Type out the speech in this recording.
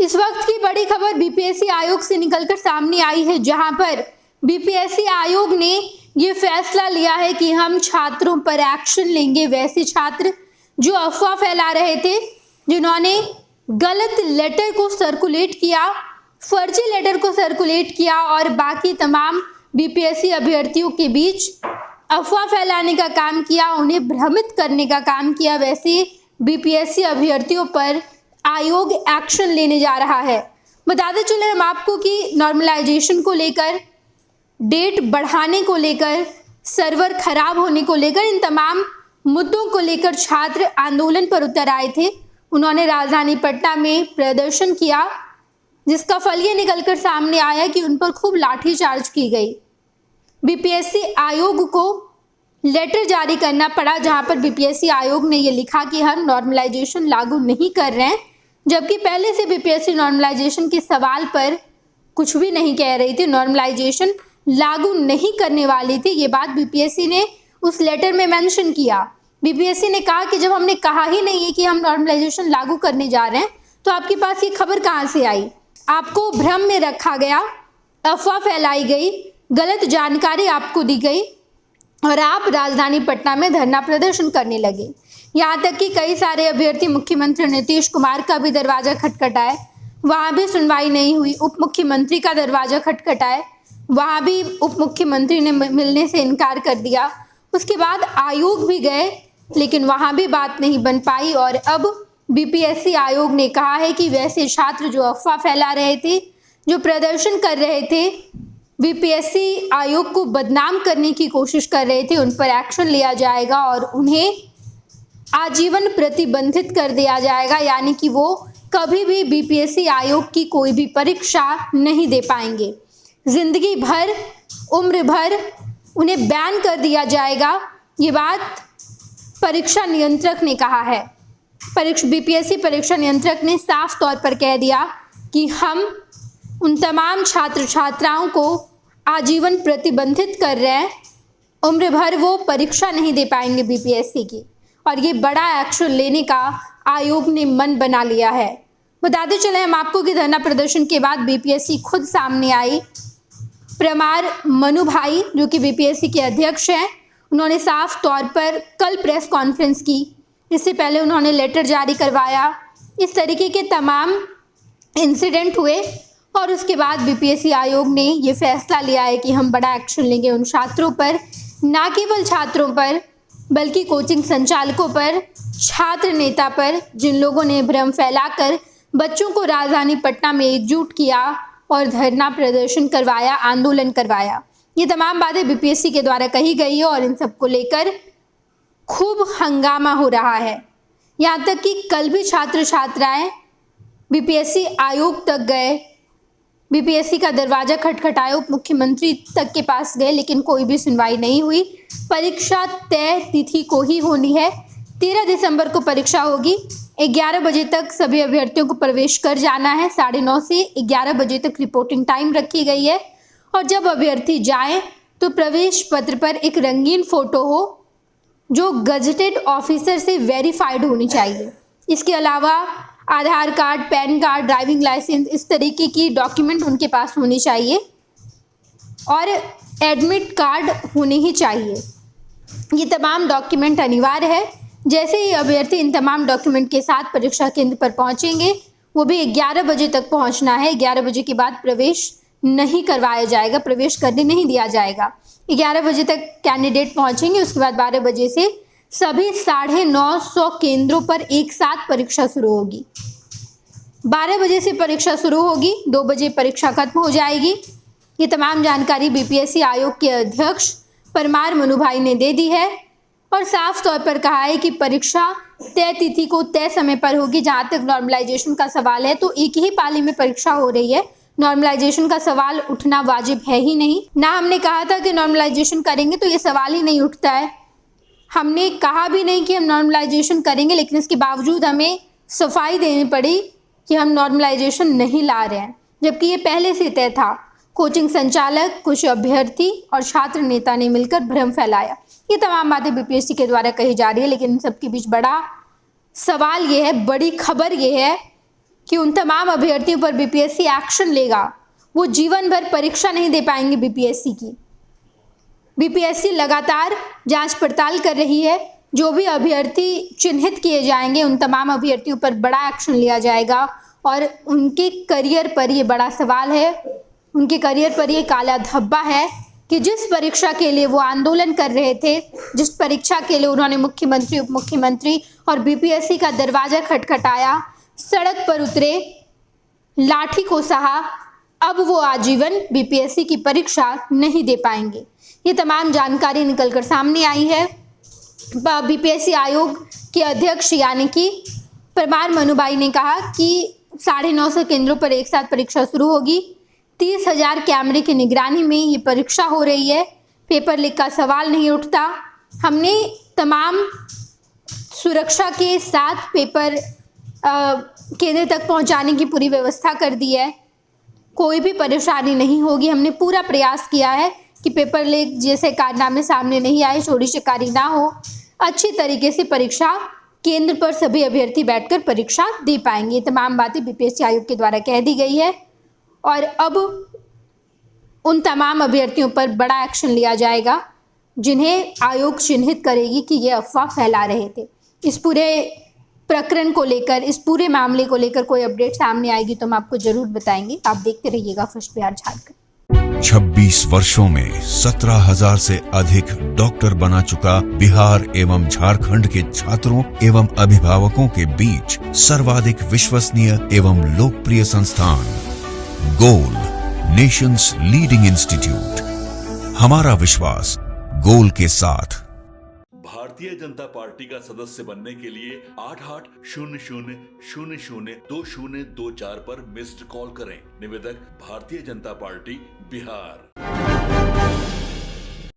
इस वक्त की बड़ी खबर बीपीएससी आयोग से निकलकर सामने आई है, जहां पर बीपीएससी आयोग ने ये फैसला लिया है कि हम छात्रों पर एक्शन लेंगे। वैसे छात्र जो अफवाह फैला रहे थे, जिन्होंने गलत लेटर को सर्कुलेट किया, फर्जी लेटर को सर्कुलेट किया और बाकी तमाम बीपीएससी अभ्यर्थियों के बीच अफवाह फैलाने का काम किया, उन्हें भ्रमित करने का काम किया, वैसे बीपीएससी अभ्यर्थियों पर आयोग एक्शन लेने जा रहा है। बताते चले हम आपको कि नॉर्मलाइजेशन को लेकर, डेट बढ़ाने को लेकर, सर्वर खराब होने को लेकर, इन तमाम मुद्दों को लेकर छात्र आंदोलन पर उतर आए थे। उन्होंने राजधानी पटना में प्रदर्शन किया, जिसका फल ये निकलकर सामने आया कि उन पर खूब लाठीचार्ज की गई। बीपीएससी आयोग को लेटर जारी करना पड़ा, जहां पर बीपीएससी आयोग ने ये लिखा कि हम नॉर्मलाइजेशन लागू नहीं कर रहे हैं, जबकि पहले से बीपीएससी नॉर्मलाइजेशन के सवाल पर कुछ भी नहीं कह रही थी, नॉर्मलाइजेशन लागू नहीं करने वाली थी। ये बात बीपीएससी ने उस लेटर में मेंशन किया। बीपीएससी ने कहा कि जब हमने कहा ही नहीं है कि हम नॉर्मलाइजेशन लागू करने जा रहे हैं, तो आपके पास ये खबर कहाँ से आई? आपको भ्रम में रखा गया, अफवाह फैलाई गई, गलत जानकारी आपको दी गई और आप राजधानी पटना में धरना प्रदर्शन करने लगे। यहाँ तक कि कई सारे अभ्यर्थी मुख्यमंत्री नीतीश कुमार का भी दरवाजा खटखटाए, वहाँ भी सुनवाई नहीं हुई। उप मुख्यमंत्री का दरवाजा खटखटाए, वहाँ भी उप मुख्यमंत्री ने मिलने से इनकार कर दिया। उसके बाद आयोग भी गए, लेकिन वहाँ भी बात नहीं बन पाई। और अब बीपीएससी आयोग ने कहा है कि वैसे छात्र जो अफवाह फैला रहे थे, जो प्रदर्शन कर रहे थे, बीपीएससी आयोग को बदनाम करने की कोशिश कर रहे थे, उन पर एक्शन लिया जाएगा और उन्हें आजीवन प्रतिबंधित कर दिया जाएगा, यानी कि वो कभी भी बीपीएससी आयोग की कोई भी परीक्षा नहीं दे पाएंगे। जिंदगी भर, उम्र भर उन्हें बैन कर दिया जाएगा। ये बात परीक्षा नियंत्रक ने कहा है। बीपीएससी परीक्षा नियंत्रक ने साफ तौर पर कह दिया कि हम उन तमाम छात्र छात्राओं को आजीवन प्रतिबंधित कर रहे हैं, उम्र भर वो परीक्षा नहीं दे पाएंगे बीपीएससी की, और ये बड़ा एक्शन लेने का आयोग ने मन बना लिया है। बताते चले हम आपको कि धरना प्रदर्शन के बाद बीपीएससी खुद सामने आई। परमार मनु भाई, जो कि बीपीएससी के अध्यक्ष हैं, उन्होंने साफ तौर पर कल प्रेस कॉन्फ्रेंस की। इससे पहले उन्होंने लेटर जारी करवाया। इस तरीके के तमाम इंसिडेंट हुए और उसके बाद बीपीएससी आयोग ने ये फैसला लिया है कि हम बड़ा एक्शन लेंगे उन छात्रों पर, ना केवल छात्रों पर बल्कि कोचिंग संचालकों पर, छात्र नेता पर, जिन लोगों ने भ्रम फैलाकर बच्चों को राजधानी पटना में एकजुट किया और धरना प्रदर्शन करवाया, आंदोलन करवाया। ये तमाम बातें बीपीएससी के द्वारा कही गई है और इन सबको लेकर खूब हंगामा हो रहा है। यहाँ तक कि कल भी छात्र छात्राएं बीपीएससी आयोग तक गए, बीपीएससी का दरवाजा खटखटाया, उप मुख्यमंत्री तक के पास गए, लेकिन कोई भी सुनवाई नहीं हुई। परीक्षा तय तिथि को ही होनी है, 13 दिसंबर को परीक्षा होगी। 11 बजे तक सभी अभ्यर्थियों को प्रवेश कर जाना है। 9:30 से 11 बजे तक रिपोर्टिंग टाइम रखी गई है और जब अभ्यर्थी जाएं तो प्रवेश पत्र पर एक रंगीन फोटो हो, जो गजेटेड ऑफिसर से वेरीफाइड होनी चाहिए। इसके अलावा Aadhaar card, PAN card, driving licence, इस तरीके की डॉक्यूमेंट उनके पास होनी चाहिए और एडमिट कार्ड होने ही चाहिए। ये तमाम डॉक्यूमेंट अनिवार्य है। जैसे ही अभ्यर्थी इन तमाम डॉक्यूमेंट के साथ परीक्षा केंद्र पर पहुंचेंगे, वो भी 11 बजे तक पहुंचना है। 11 बजे के बाद प्रवेश नहीं करवाया जाएगा, प्रवेश करने नहीं दिया जाएगा। 11 बजे तक कैंडिडेट पहुंचेंगे, उसके बाद 12 बजे से सभी 950 केंद्रों पर एक साथ परीक्षा शुरू होगी। 12 बजे से परीक्षा शुरू होगी, 2 बजे परीक्षा खत्म हो जाएगी। ये तमाम जानकारी बीपीएससी आयोग के अध्यक्ष परमार मनु भाई ने दे दी है और साफ तौर पर कहा है कि परीक्षा तय तिथि को तय समय पर होगी। जहाँ तक नॉर्मलाइजेशन का सवाल है, तो एक ही पाली में परीक्षा हो रही है। नॉर्मलाइजेशन का सवाल उठना वाजिब है ही नहीं। ना हमने कहा था कि नॉर्मलाइजेशन करेंगे, तो ये सवाल ही नहीं उठता है। हमने कहा भी नहीं कि हम नॉर्मलाइजेशन करेंगे, लेकिन इसके बावजूद हमें सफाई देनी पड़ी कि हम नॉर्मलाइजेशन नहीं ला रहे हैं, जबकि ये पहले से तय था। कोचिंग संचालक, कुछ अभ्यर्थी और छात्र नेता ने मिलकर भ्रम फैलाया। ये तमाम बातें बीपीएससी के द्वारा कही जा रही है, लेकिन इन सबके बीच बड़ा सवाल ये है, बड़ी खबर ये है कि उन तमाम अभ्यर्थियों पर बीपीएससी एक्शन लेगा, वो जीवन भर परीक्षा नहीं दे पाएंगे बीपीएससी की। बीपीएससी लगातार जांच पड़ताल कर रही है। जो भी अभ्यर्थी चिन्हित किए जाएंगे उन तमाम अभ्यर्थियों पर बड़ा एक्शन लिया जाएगा और उनके करियर पर ये बड़ा सवाल है, उनके करियर पर ये काला धब्बा है कि जिस परीक्षा के लिए वो आंदोलन कर रहे थे, जिस परीक्षा के लिए उन्होंने मुख्यमंत्री, उप मुख्यमंत्री और बीपीएससी का दरवाजा खटखटाया, सड़क पर उतरे, लाठी को सहा, अब वो आजीवन बीपीएससी की परीक्षा नहीं दे पाएंगे। ये तमाम जानकारी निकलकर सामने आई है। बीपीएससी आयोग के अध्यक्ष यानी कि परमार मनुबाई ने कहा कि 950 केंद्रों पर एक साथ परीक्षा शुरू होगी। 30,000 कैमरे की निगरानी में ये परीक्षा हो रही है। पेपर लीक का सवाल नहीं उठता। हमने तमाम सुरक्षा के साथ पेपर केंद्र तक पहुंचाने की पूरी व्यवस्था कर दी है। कोई भी परेशानी नहीं होगी। हमने पूरा प्रयास किया है कि पेपर लीक जैसे कारनामे सामने नहीं आए, चोरी चकारी ना हो। अच्छी तरीके से परीक्षा केंद्र पर सभी अभ्यर्थी बैठकर परीक्षा दे पाएंगे। तमाम बातें बीपीएससी आयोग के द्वारा कह दी गई है और अब उन तमाम अभ्यर्थियों पर बड़ा एक्शन लिया जाएगा जिन्हें आयोग चिन्हित करेगी कि ये अफवाह फैला रहे थे। इस पूरे प्रकरण को लेकर, इस पूरे मामले को लेकर कोई अपडेट सामने आएगी तो हम आपको जरूर बताएंगे। आप देखते रहिएगा फर्स्ट बिहार झारखंड। 26 वर्षों में 17,000 से अधिक डॉक्टर बना चुका बिहार एवं झारखंड के छात्रों एवं अभिभावकों के बीच सर्वाधिक विश्वसनीय एवं लोकप्रिय संस्थान गोल, नेशंस लीडिंग इंस्टीट्यूट। हमारा विश्वास गोल के साथ। भारतीय जनता पार्टी का सदस्य बनने के लिए 8800002024 पर मिस्ड कॉल करें। निवेदक भारतीय जनता पार्टी बिहार।